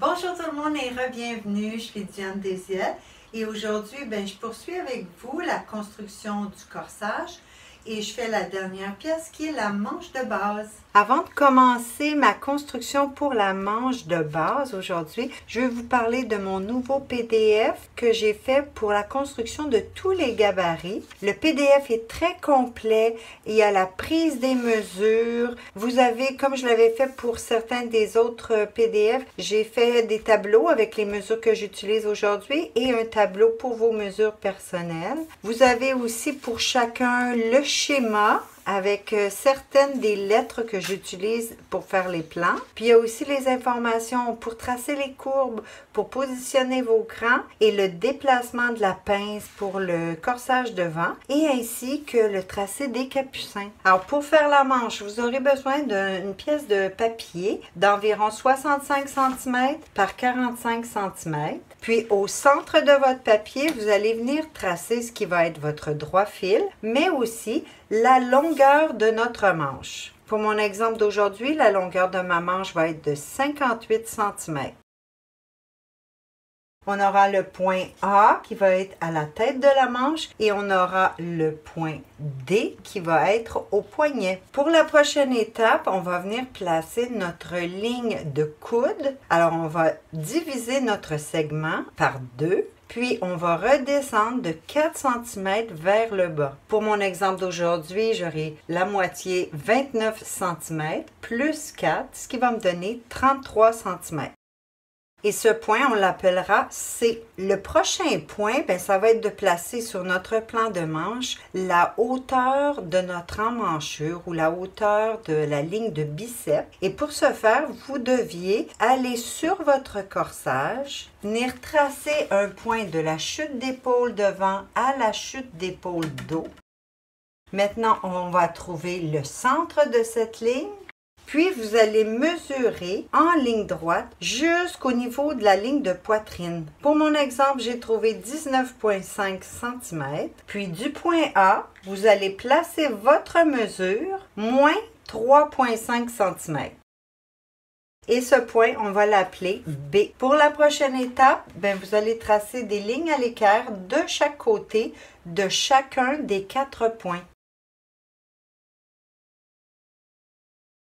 Bonjour tout le monde et re-bienvenue, je suis Diane Désiel et aujourd'hui je poursuis avec vous la construction du corsage et je fais la dernière pièce qui est la manche de base. Avant de commencer ma construction pour la manche de base aujourd'hui, je vais vous parler de mon nouveau PDF que j'ai fait pour la construction de tous les gabarits. Le PDF est très complet, il y a la prise des mesures. Vous avez, comme je l'avais fait pour certains des autres PDF, j'ai fait des tableaux avec les mesures que j'utilise aujourd'hui et un tableau pour vos mesures personnelles. Vous avez aussi pour chacun le schéma avec certaines des lettres que j'utilise pour faire les plans. Puis il y a aussi les informations pour tracer les courbes, pour positionner vos crans et le déplacement de la pince pour le corsage devant et ainsi que le tracé des capucins. Alors pour faire la manche, vous aurez besoin d'une pièce de papier d'environ 65 cm par 45 cm. Puis au centre de votre papier, vous allez venir tracer ce qui va être votre droit fil, mais aussi la longueur de notre manche. Pour mon exemple d'aujourd'hui, la longueur de ma manche va être de 58 cm. On aura le point A qui va être à la tête de la manche et on aura le point D qui va être au poignet. Pour la prochaine étape, on va venir placer notre ligne de coude. Alors, on va diviser notre segment par 2. Puis, on va redescendre de 4 cm vers le bas. Pour mon exemple d'aujourd'hui, j'aurai la moitié 29 cm plus 4, ce qui va me donner 33 cm. Et ce point, on l'appellera C. Le prochain point, ça va être de placer sur notre plan de manche la hauteur de notre emmanchure ou la hauteur de la ligne de biceps. Et pour ce faire, vous deviez aller sur votre corsage, venir tracer un point de la chute d'épaule devant à la chute d'épaule dos. Maintenant, on va trouver le centre de cette ligne. Puis, vous allez mesurer en ligne droite jusqu'au niveau de la ligne de poitrine. Pour mon exemple, j'ai trouvé 19,5 cm. Puis, du point A, vous allez placer votre mesure moins 3,5 cm. Et ce point, on va l'appeler B. Pour la prochaine étape, vous allez tracer des lignes à l'équerre de chaque côté de chacun des 4 points.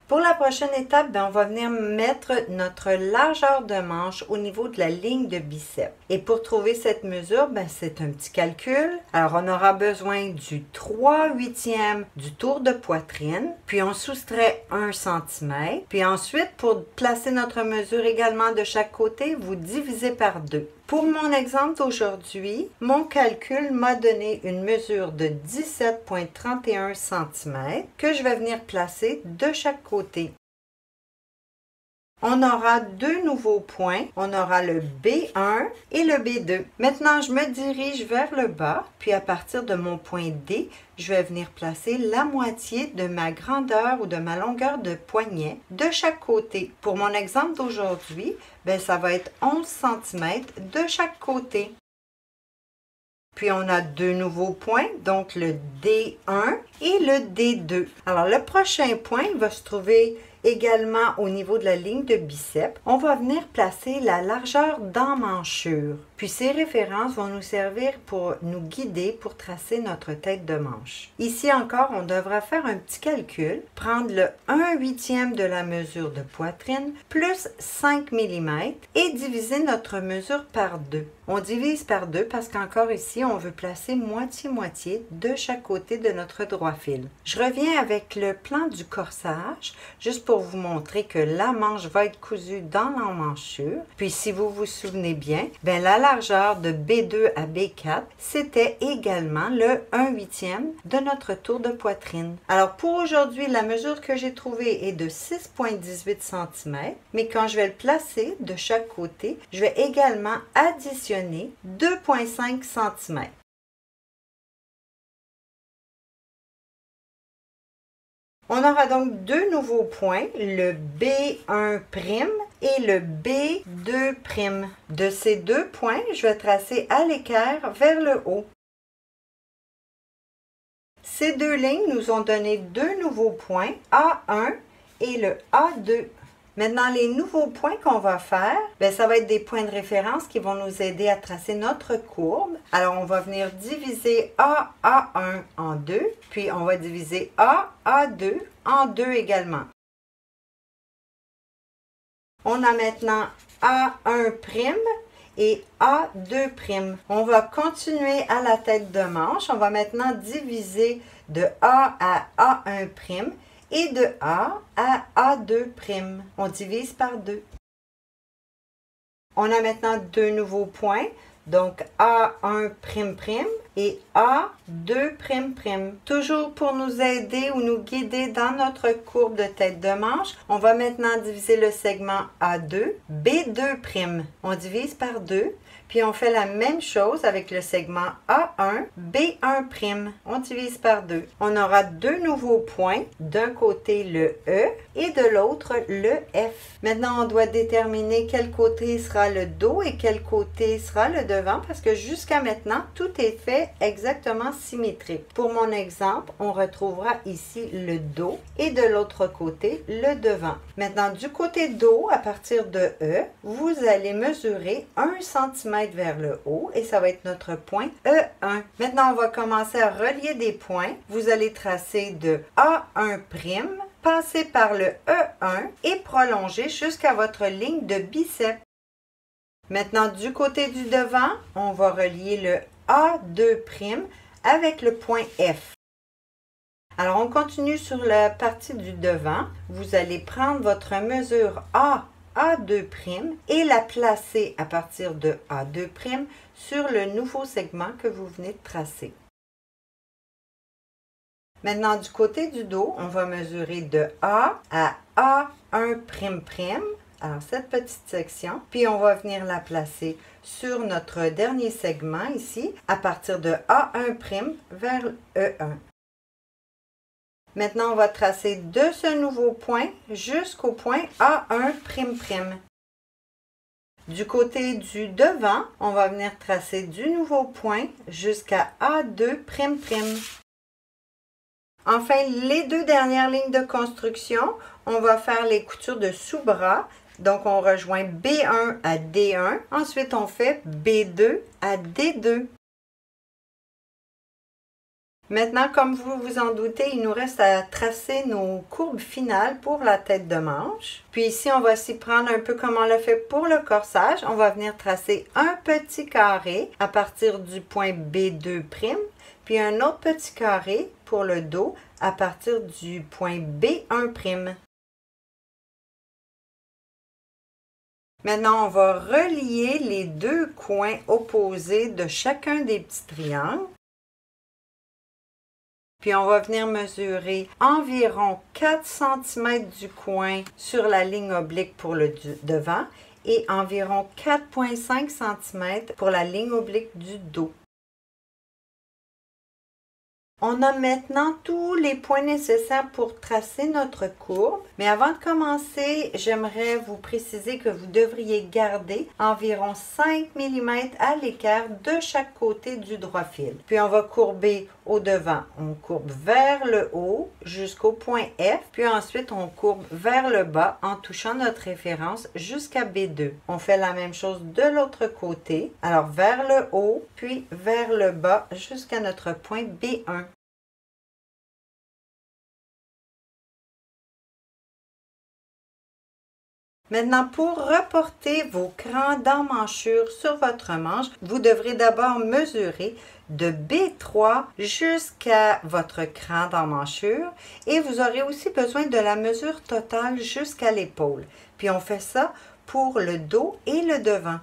Pour la prochaine étape, on va venir mettre notre largeur de manche au niveau de la ligne de biceps. Et pour trouver cette mesure, c'est un petit calcul. Alors, on aura besoin du 3/8e du tour de poitrine, puis on soustrait 1 cm. Puis ensuite, pour placer notre mesure également de chaque côté, vous divisez par 2. Pour mon exemple d'aujourd'hui, mon calcul m'a donné une mesure de 17,31 cm que je vais venir placer de chaque côté. On aura deux nouveaux points. On aura le B1 et le B2. Maintenant, je me dirige vers le bas, puis à partir de mon point D, je vais venir placer la moitié de ma grandeur ou de ma longueur de poignet de chaque côté. Pour mon exemple d'aujourd'hui, ça va être 11 cm de chaque côté. Puis on a deux nouveaux points, donc le D1 et le D2. Alors le prochain point va se trouver également au niveau de la ligne de biceps. On va venir placer la largeur d'emmanchure. Puis ces références vont nous servir pour nous guider pour tracer notre tête de manche. Ici encore, on devra faire un petit calcul, prendre le 1/8e de la mesure de poitrine plus 5 mm et diviser notre mesure par 2. On divise par 2 parce qu'encore ici, on veut placer moitié-moitié de chaque côté de notre droit fil. Je reviens avec le plan du corsage, juste pour vous montrer que la manche va être cousue dans l'emmanchure. Puis si vous vous souvenez bien, la largeur de B2 à B4, c'était également le 1/8e de notre tour de poitrine. Alors pour aujourd'hui, la mesure que j'ai trouvée est de 6,18 cm, mais quand je vais le placer de chaque côté, je vais également additionner 2,5 cm. On aura donc deux nouveaux points, le B1' et le B2'. De ces deux points, je vais tracer à l'équerre vers le haut. Ces deux lignes nous ont donné deux nouveaux points, A1 et le A2. Maintenant, les nouveaux points qu'on va faire, bien, ça va être des points de référence qui vont nous aider à tracer notre courbe. Alors, on va venir diviser A1 en 2, puis on va diviser A2 en 2 également. On a maintenant A1' et A2'. On va continuer à la tête de manche. On va maintenant diviser de A à A1' et de A à A2'. On divise par 2. On a maintenant deux nouveaux points, donc A1' et A2'. Toujours pour nous aider ou nous guider dans notre courbe de tête de manche, on va maintenant diviser le segment A2, B2'. On divise par 2. Puis on fait la même chose avec le segment A1, B1'. On divise par 2. On aura deux nouveaux points, d'un côté le E et de l'autre le F. Maintenant, on doit déterminer quel côté sera le dos et quel côté sera le devant parce que jusqu'à maintenant, tout est fait exactement symétrique. Pour mon exemple, on retrouvera ici le dos et de l'autre côté le devant. Maintenant, du côté dos, à partir de E, vous allez mesurer 1 cm vers le haut et ça va être notre point E1. Maintenant, on va commencer à relier des points. Vous allez tracer de A1', passer par le E1 et prolonger jusqu'à votre ligne de biceps. Maintenant, du côté du devant, on va relier le A2' avec le point F. Alors, on continue sur la partie du devant. Vous allez prendre votre mesure A2' et la placer à partir de A2' sur le nouveau segment que vous venez de tracer. Maintenant, du côté du dos, on va mesurer de A à A1', alors cette petite section, puis on va venir la placer sur notre dernier segment ici, à partir de A1' vers E1. Maintenant, on va tracer de ce nouveau point jusqu'au point A1'. Du côté du devant, on va venir tracer du nouveau point jusqu'à A2'. Enfin, les deux dernières lignes de construction, on va faire les coutures de sous-bras. Donc, on rejoint B1 à D1. Ensuite, on fait B2 à D2. Maintenant, comme vous vous en doutez, il nous reste à tracer nos courbes finales pour la tête de manche. Puis ici, on va s'y prendre un peu comme on l'a fait pour le corsage. On va venir tracer un petit carré à partir du point B2', puis un autre petit carré pour le dos à partir du point B1'. Maintenant, on va relier les deux coins opposés de chacun des petits triangles. Puis on va venir mesurer environ 4 cm du coin sur la ligne oblique pour le devant et environ 4,5 cm pour la ligne oblique du dos. On a maintenant tous les points nécessaires pour tracer notre courbe, mais avant de commencer, j'aimerais vous préciser que vous devriez garder environ 5 mm à l'écart de chaque côté du droit fil. Puis on va courber au devant, on courbe vers le haut jusqu'au point F, puis ensuite on courbe vers le bas en touchant notre référence jusqu'à B2. On fait la même chose de l'autre côté, alors vers le haut, puis vers le bas jusqu'à notre point B1. Maintenant, pour reporter vos crans d'emmanchure sur votre manche, vous devrez d'abord mesurer de B3 jusqu'à votre cran d'emmanchure et vous aurez aussi besoin de la mesure totale jusqu'à l'épaule. Puis on fait ça pour le dos et le devant.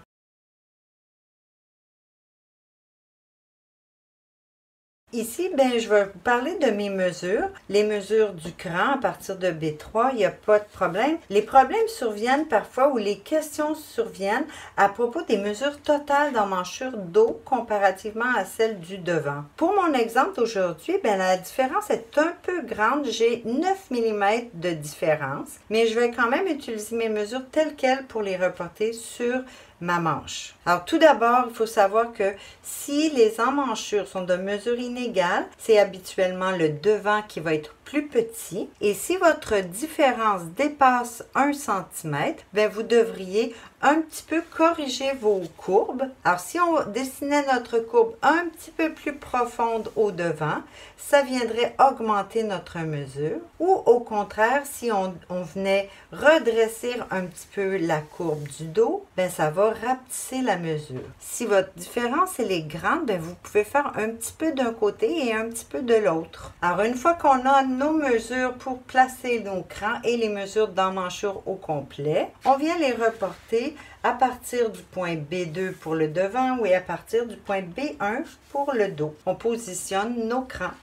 Ici, je vais vous parler de mes mesures. Les mesures du cran à partir de B3, il n'y a pas de problème. Les problèmes surviennent parfois ou les questions surviennent à propos des mesures totales d'emmanchure dos comparativement à celles du devant. Pour mon exemple d'aujourd'hui, la différence est un peu grande. J'ai 9 mm de différence, mais je vais quand même utiliser mes mesures telles quelles pour les reporter sur ma manche. Alors tout d'abord, il faut savoir que si les emmanchures sont de mesure inégale, c'est habituellement le devant qui va être plus petit. Et si votre différence dépasse 1 cm, bien, vous devriez un petit peu corriger vos courbes. Alors si on dessinait notre courbe un petit peu plus profonde au devant, ça viendrait augmenter notre mesure. Ou au contraire, si on venait redresser un petit peu la courbe du dos, bien, ça va rapetisser la mesure. Si votre différence elle est grande, bien, vous pouvez faire un petit peu d'un côté et un petit peu de l'autre. Alors une fois qu'on a nos mesures pour placer nos crans et les mesures d'emmanchure au complet, on vient les reporter à partir du point B2 pour le devant et à partir du point B1 pour le dos. On positionne nos crans.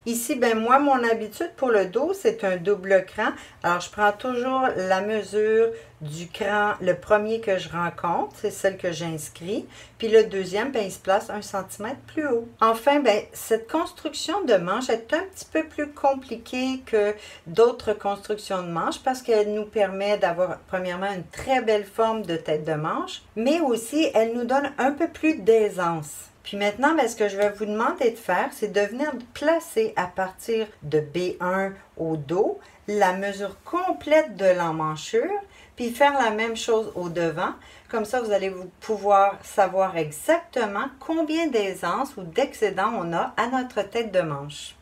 Ici, ben moi, mon habitude pour le dos, c'est un double cran. Alors, je prends toujours la mesure du cran, le premier que je rencontre, c'est celle que j'inscris. Puis le deuxième, ben, il se place 1 cm plus haut. Enfin, ben, cette construction de manche est un petit peu plus compliquée que d'autres constructions de manche parce qu'elle nous permet d'avoir, premièrement, une très belle forme de tête de manche, mais aussi, elle nous donne un peu plus d'aisance. Puis maintenant, bien, ce que je vais vous demander de faire, c'est de venir placer à partir de B1 au dos la mesure complète de l'emmanchure, puis faire la même chose au devant. Comme ça, vous allez pouvoir savoir exactement combien d'aisance ou d'excédent on a à notre tête de manche.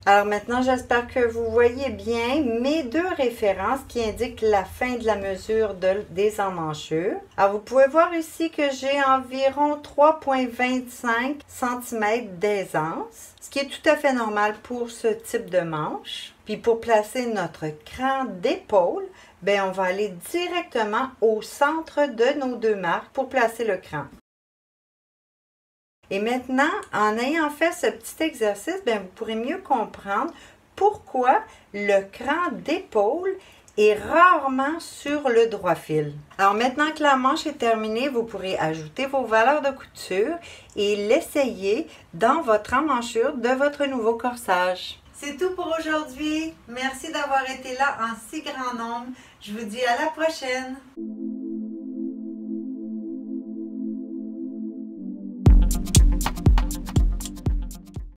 Alors maintenant, j'espère que vous voyez bien mes deux références qui indiquent la fin de la mesure des emmanchures. Alors vous pouvez voir ici que j'ai environ 3,25 cm d'aisance, ce qui est tout à fait normal pour ce type de manche. Puis pour placer notre cran d'épaule, bien, on va aller directement au centre de nos deux marques pour placer le cran. Et maintenant, en ayant fait ce petit exercice, bien, vous pourrez mieux comprendre pourquoi le cran d'épaule est rarement sur le droit fil. Alors maintenant que la manche est terminée, vous pourrez ajouter vos valeurs de couture et l'essayer dans votre emmanchure de votre nouveau corsage. C'est tout pour aujourd'hui. Merci d'avoir été là en si grand nombre. Je vous dis à la prochaine.